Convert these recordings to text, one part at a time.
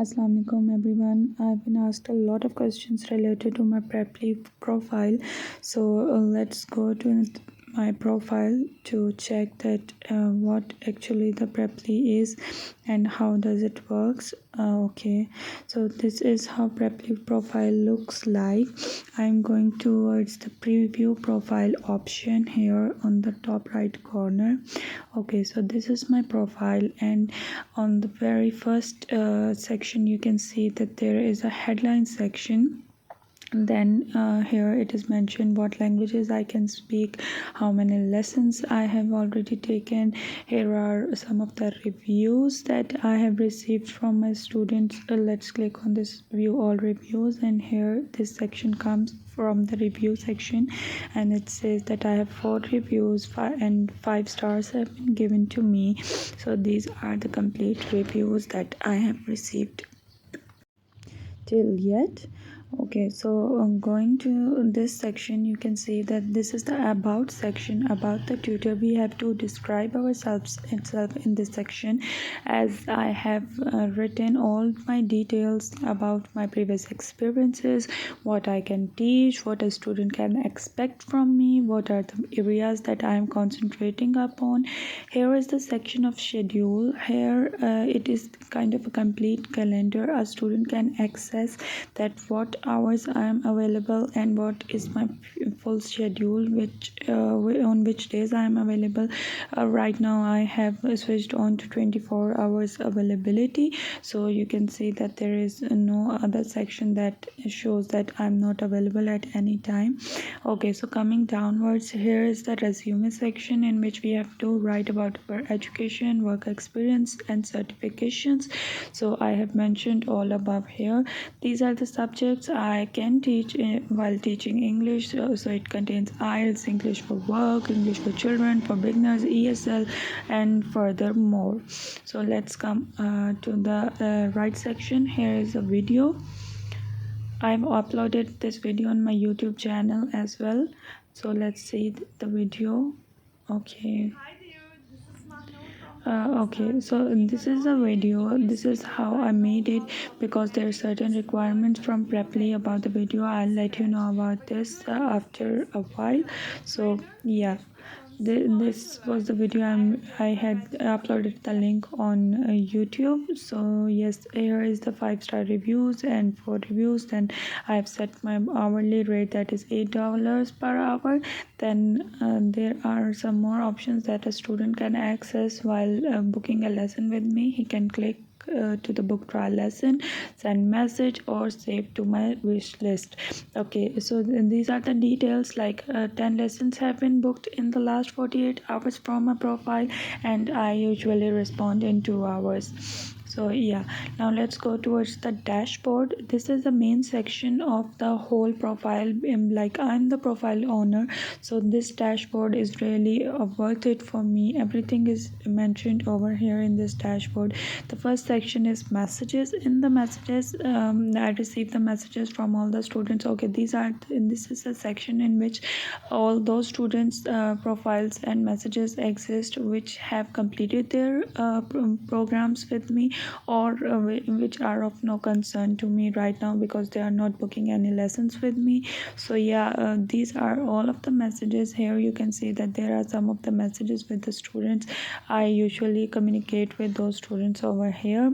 Assalamu alaikum everyone. I've been asked a lot of questions related to my Preply profile. So let's go to my profile to check that what actually the Preply is and how does it works. Okay, so this is how Preply profile looks like. I'm going towards the preview profile option here on the top right corner. Okay, so this is my profile, and on the very first section you can see that there is a headline section. Then here it is mentioned what languages I can speak, how many lessons I have already taken. Here are some of the reviews that I have received from my students. Let's click on this view all reviews, and here this section comes from the review section, and it says that I have 4 reviews and 5 stars have been given to me. So these are the complete reviews that I have received till yet. Okay, so going to this section, you can see that this is the about section. About the tutor, we have to describe ourselves itself in this section, as I have written all my details about my previous experiences, what I can teach, what a student can expect from me, what are the areas that I am concentrating upon. Here is the section of schedule. Here it is kind of a complete calendar. A student can access that what hours I am available and what is my full schedule, which on which days I am available. Right now I have switched on to 24 hours availability, so you can see that there is no other section that shows that I'm not available at any time. Okay, so coming downwards, here is the resume section, in which we have to write about our education, work experience and certifications. So I have mentioned all above here. These are the subjects I can teach while teaching English. So it contains IELTS, English for work, English for children, for beginners, ESL and furthermore. So let's come to the right section. Here is a video. I've uploaded this video on my YouTube channel as well. So let's see the video. Okay. Okay, so this is a video. This is how I made it, because there are certain requirements from Preply about the video. I'll let you know about this after a while. So yeah, this was the video I had uploaded the link on YouTube. So yes, here is the 5-star reviews and 4 reviews. Then I've set my hourly rate, that is $8 per hour. Then there are some more options that a student can access while booking a lesson with me. He can click to the book trial lesson, send message or save to my wish list. Okay, so these are the details, like 10 lessons have been booked in the last 48 hours from my profile, and I usually respond in 2 hours. So yeah, now let's go towards the dashboard. This is the main section of the whole profile. Like, I'm the profile owner, so this dashboard is really worth it for me. Everything is mentioned over here in this dashboard. The first section is messages. In the messages, I receive the messages from all the students. Okay, this is a section in which all those students profiles and messages exist which have completed their programs with me, or which are of no concern to me right now because they are not booking any lessons with me. So yeah, these are all of the messages. Here you can see that there are some of the messages with the students. I usually communicate with those students over here.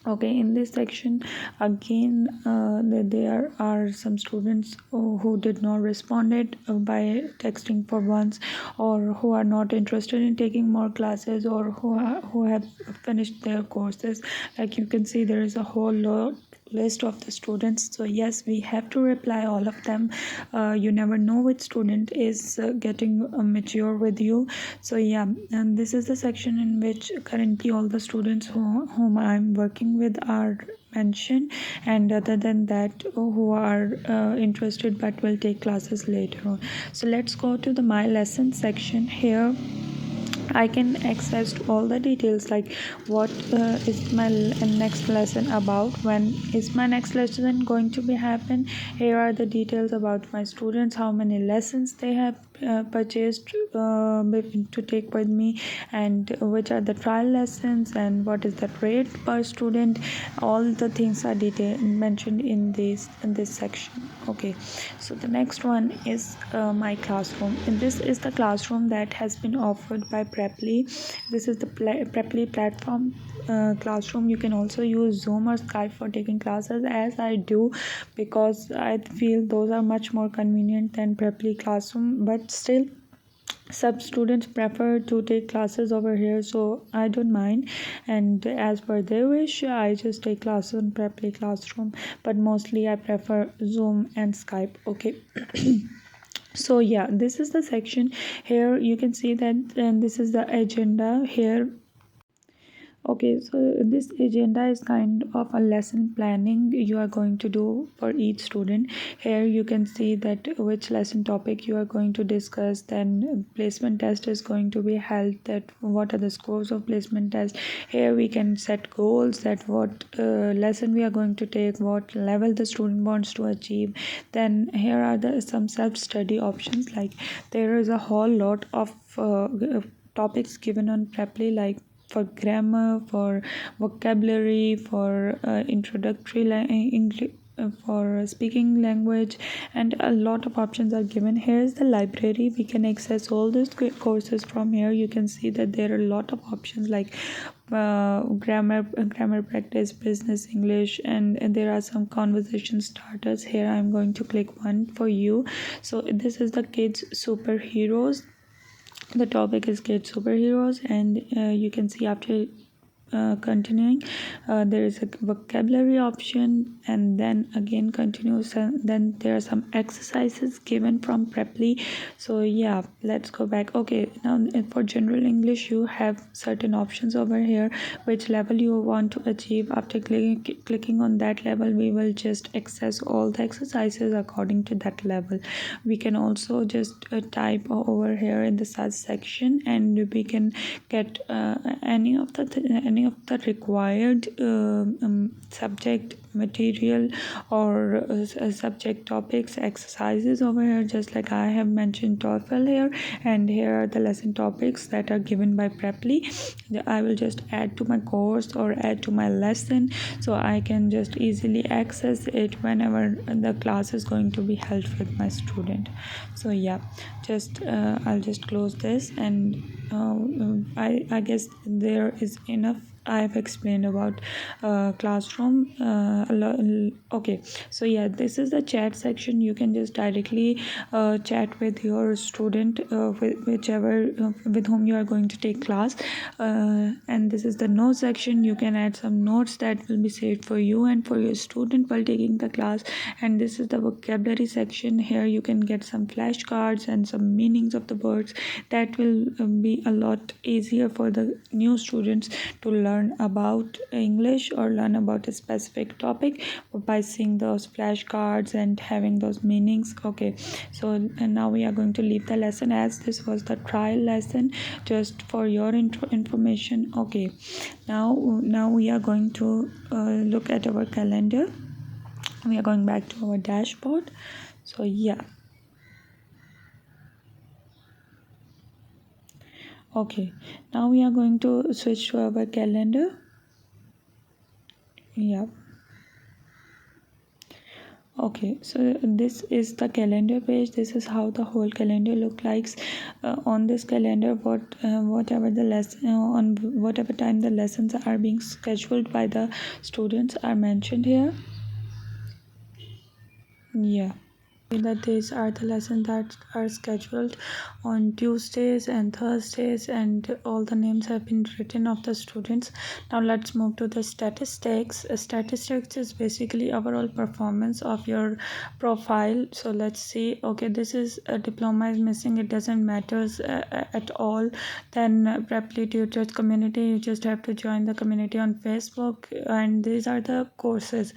Okay, in this section again, there are some students who did not responded by texting for once, or who are not interested in taking more classes, or who have finished their courses. Like you can see, there is a whole list of the students. So yes, we have to reply all of them. You never know which student is getting mature with you. So yeah, and this is the section in which currently all the students whom I'm working with are mentioned, and other than that, who are interested but will take classes later on. So let's go to the my lesson section. Here I can access all the details, like what is my next lesson about, when is my next lesson going to be happen. Here are the details about my students, how many lessons they have purchased to take with me, and which are the trial lessons, and what is the rate per student. All the things are mentioned in this section. Okay, so the next one is my classroom, and this is the classroom that has been offered by Preply. This is the Preply platform classroom. You can also use Zoom or Skype for taking classes, as I do, because I feel those are much more convenient than Preply classroom. But still, some students prefer to take classes over here, so I don't mind, and as per their wish, I just take classes in Preply classroom, but mostly I prefer Zoom and Skype. Okay. So yeah, this is the section. Here you can see that, and this is the agenda here. Okay, so this agenda is kind of a lesson planning you are going to do for each student. Here you can see that which lesson topic you are going to discuss, then placement test is going to be held, that what are the scores of placement test. Here we can set goals, that what lesson we are going to take, what level the student wants to achieve. Then here are some self-study options, like there is a whole lot of topics given on Preply, like for grammar, for vocabulary, for introductory English, for speaking language, and a lot of options are given. Here is the library. We can access all these courses from here. You can see that there are a lot of options, like grammar practice, business English, and there are some conversation starters. Here I'm going to click one for you. So this is the kids superheroes. The topic is kids superheroes, and you can see after continuing, there is a vocabulary option, and then again continues, and then there are some exercises given from Preply. So yeah, let's go back. Okay, now for general English you have certain options over here, which level you want to achieve. After clicking on that level, we will just access all the exercises according to that level. We can also just type over here in the search section, and we can get any of the required subject material, or subject topics, exercises over here, just like I have mentioned TOEFL here. And here are the lesson topics that are given by Preply. I will just add to my course or add to my lesson, so I can just easily access it whenever the class is going to be held with my student. So yeah, just I'll just close this, and I guess there is enough. I've explained about classroom. Okay, so yeah, this is the chat section. You can just directly chat with your student, whichever with whom you are going to take class. And this is the notes section. You can add some notes that will be saved for you and for your student while taking the class. And this is the vocabulary section. Here you can get some flashcards and some meanings of the words. That will be a lot easier for the new students to learn about English or learn about a specific topic by seeing those flashcards and having those meanings. Okay, so and now we are going to leave the lesson, as this was the trial lesson, just for your information. Okay, now we are going to look at our calendar. We are going back to our dashboard. So yeah, okay, now we are going to switch to our calendar. Yeah, okay, so this is the calendar page. This is how the whole calendar look like. On this calendar, whatever the lesson, on whatever time the lessons are being scheduled by the students are mentioned here. Yeah, that these are the lessons that are scheduled on Tuesdays and Thursdays, and all the names have been written of the students. Now let's move to the statistics. Statistics is basically overall performance of your profile. So let's see. Okay, this is a diploma is missing. It doesn't matter at all. Then Preply Tutors community, you just have to join the community on Facebook, and these are the courses.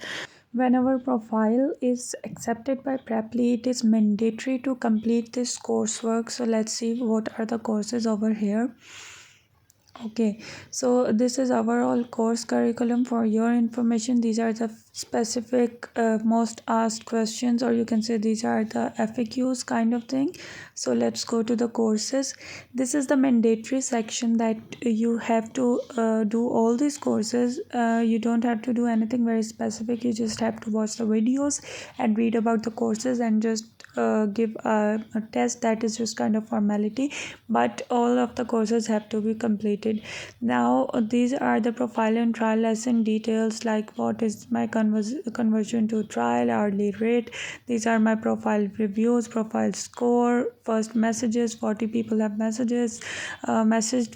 When our profile is accepted by Preply, it is mandatory to complete this coursework. So let's see what are the courses over here. Okay, so this is overall course curriculum for your information. These are the specific most asked questions, or you can say these are the FAQs kind of thing. So let's go to the courses. This is the mandatory section that you have to do all these courses. You don't have to do anything very specific. You just have to watch the videos and read about the courses and just give a test. That is just kind of formality, but all of the courses have to be completed. Now these are the profile and trial lesson details, like what is my conversion to trial, hourly rate. These are my profile reviews, profile score, first messages. 40 people have messaged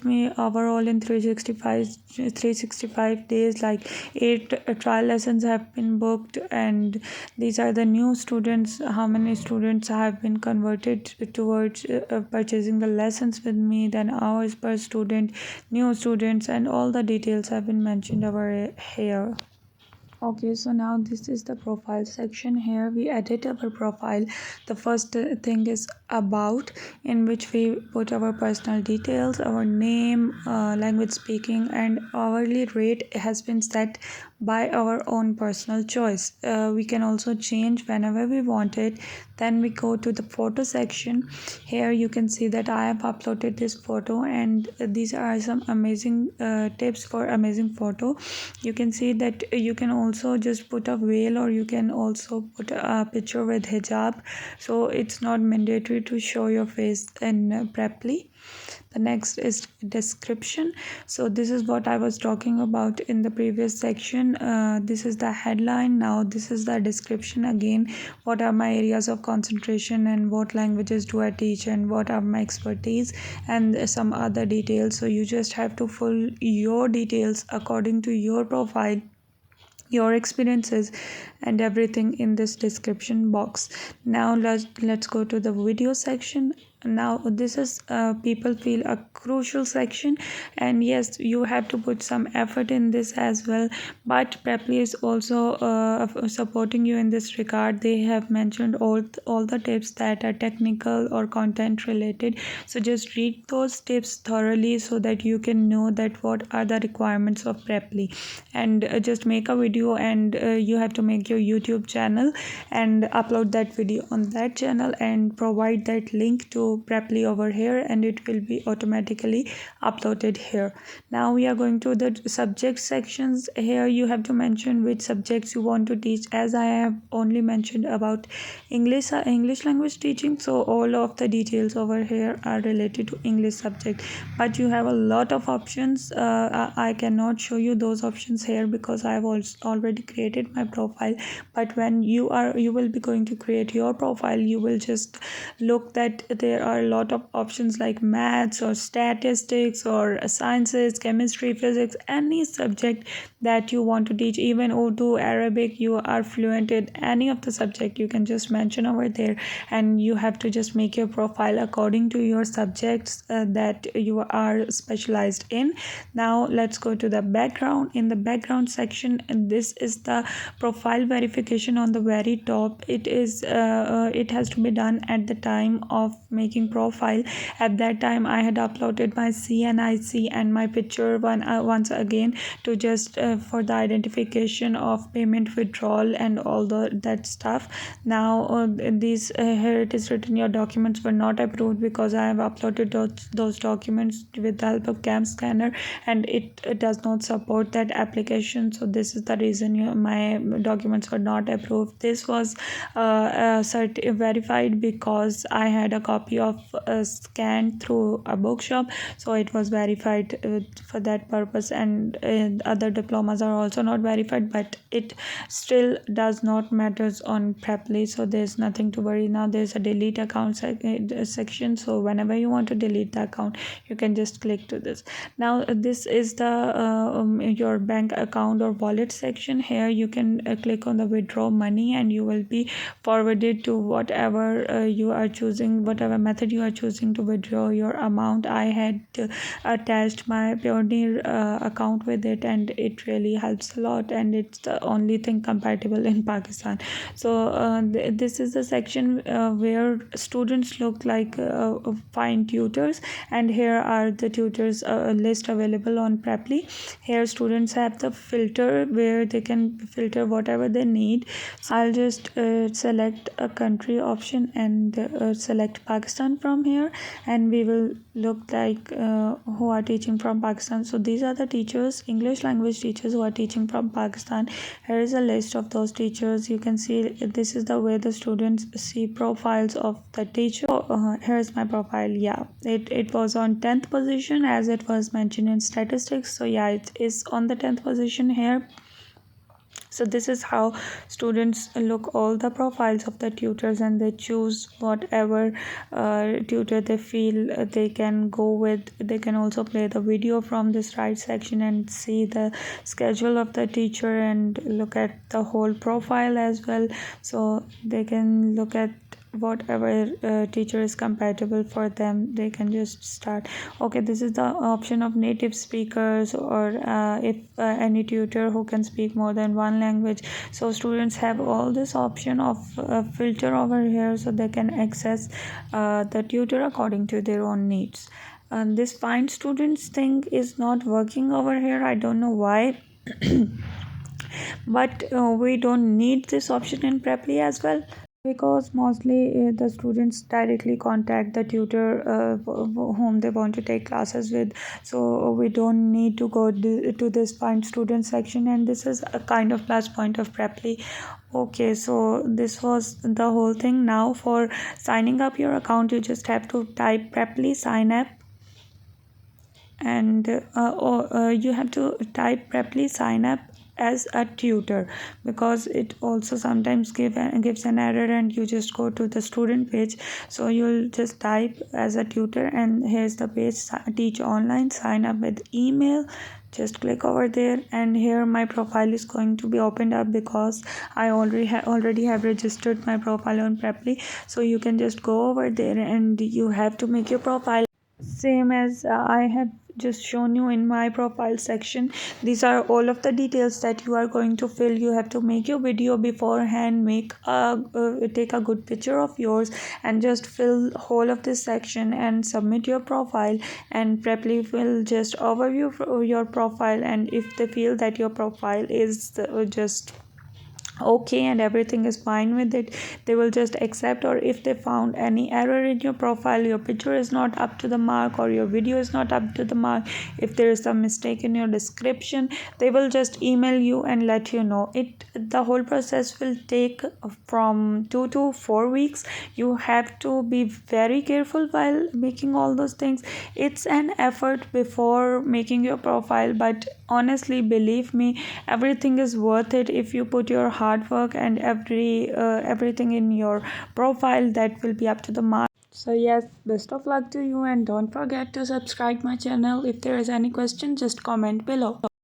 me overall in 365 days, like 8 trial lessons have been booked. And these are the new students, how many students have been converted towards purchasing the lessons with me, then hours per student, new students, and all the details have been mentioned over here. Okay, so now this is the profile section. Here we edit our profile. The first thing is about, in which we put our personal details, our name, language speaking, and hourly rate has been set by our own personal choice. We can also change whenever we want it. Then we go to the photo section. Here you can see that I have uploaded this photo, and these are some amazing tips for amazing photo. You can see that you can also just put a veil, or you can also put a picture with hijab, so it's not mandatory to show your face in preply. The next is description. So this is what I was talking about in the previous section. This is the headline. Now this is the description again. What are my areas of concentration, and what languages do I teach, and what are my expertise, and some other details. So you just have to fill your details according to your profile, your experiences, and everything in this description box. Now let's go to the video section. Now this is people feel a crucial section, and yes, you have to put some effort in this as well, but Preply is also supporting you in this regard. They have mentioned all the tips that are technical or content related, so just read those tips thoroughly so that you can know that what are the requirements of Preply. And just make a video, and you have to make your YouTube channel and upload that video on that channel and provide that link to Preply over here, and it will be automatically uploaded here. Now we are going to the subject sections. Here you have to mention which subjects you want to teach. As I have only mentioned about English language teaching, so all of the details over here are related to English subject, but you have a lot of options. I cannot show you those options here because I have already created my profile, but when you will be going to create your profile, you will just look that there are a lot of options like maths or statistics or sciences, chemistry, physics, any subject that you want to teach, even Urdu, Arabic. You are fluent in any of the subject, you can just mention over there, and you have to just make your profile according to your subjects that you are specialized in. Now let's go to the background. In the background section, this is the profile verification on the very top. It has to be done at the time of making profile. At that time I had uploaded my CNIC and my picture once again, to just for the identification of payment withdrawal and all that stuff. Now here it is written your documents were not approved because I have uploaded those documents with the help of cam scanner, and it does not support that application. So this is the reason my documents were not approved. This was verified because I had a copy of scanned through a bookshop, so it was verified for that purpose. And other diplomas are also not verified, but it still does not matters on Preply, so there's nothing to worry. Now there's a delete account section, so whenever you want to delete the account, you can just click to this. Now this is the your bank account or wallet section. Here you can click on the withdraw money, and you will be forwarded to whatever you are choosing, whatever method you are choosing to withdraw your amount. I had attached my Pioneer account with it, and it really helps a lot, and it's the only thing compatible in Pakistan. So this is the section where students look like find tutors, and here are the tutors list available on Preply. Here students have the filter where they can filter whatever they need. So I'll just select a country option and select Pakistan from here, and we will look like who are teaching from Pakistan. So these are the teachers, English language teachers, who are teaching from Pakistan. Here is a list of those teachers. You can see this is the way the students see profiles of the teacher. Here's my profile. Yeah, it was on 10th position as it was mentioned in statistics. So yeah, it is on the 10th position here. So this is how students look all the profiles of the tutors, and they choose whatever tutor they feel they can go with. They can also play the video from this right section and see the schedule of the teacher and look at the whole profile as well. So they can look at whatever teacher is compatible for them. They can just start. Okay, this is the option of native speakers, or if any tutor who can speak more than one language. So students have all this option of filter over here, so they can access the tutor according to their own needs. And this find students thing is not working over here. I don't know why. But we don't need this option in Preply as well, because mostly the students directly contact the tutor whom they want to take classes with. So we don't need to go to this find student section, and this is a kind of plus point of Preply. Okay, so this was the whole thing. Now for signing up your account, you just have to type Preply sign up, and you have to type Preply sign up as a tutor, because it also sometimes gives an error and you just go to the student page. So you'll just type as a tutor, and here's the page, teach online, sign up with email. Just click over there, and here my profile is going to be opened up because I already have registered my profile on Preply. So you can just go over there and you have to make your profile same as I have just shown you in my profile section. These are all of the details that you are going to fill. You have to make your video beforehand, take a good picture of yours, and just fill whole of this section and submit your profile, and Preply will just overview your profile, and if they feel that your profile is just okay and everything is fine with it, they will just accept. Or if they found any error in your profile, your picture is not up to the mark, or your video is not up to the mark, if there is some mistake in your description, they will just email you and let you know. The whole process will take from 2 to 4 weeks. You have to be very careful while making all those things. It's an effort before making your profile, but honestly, believe me, everything is worth it if you put your hard work and everything in your profile. That will be up to the mark. So yes, best of luck to you, and don't forget to subscribe my channel. If there is any question, just comment below.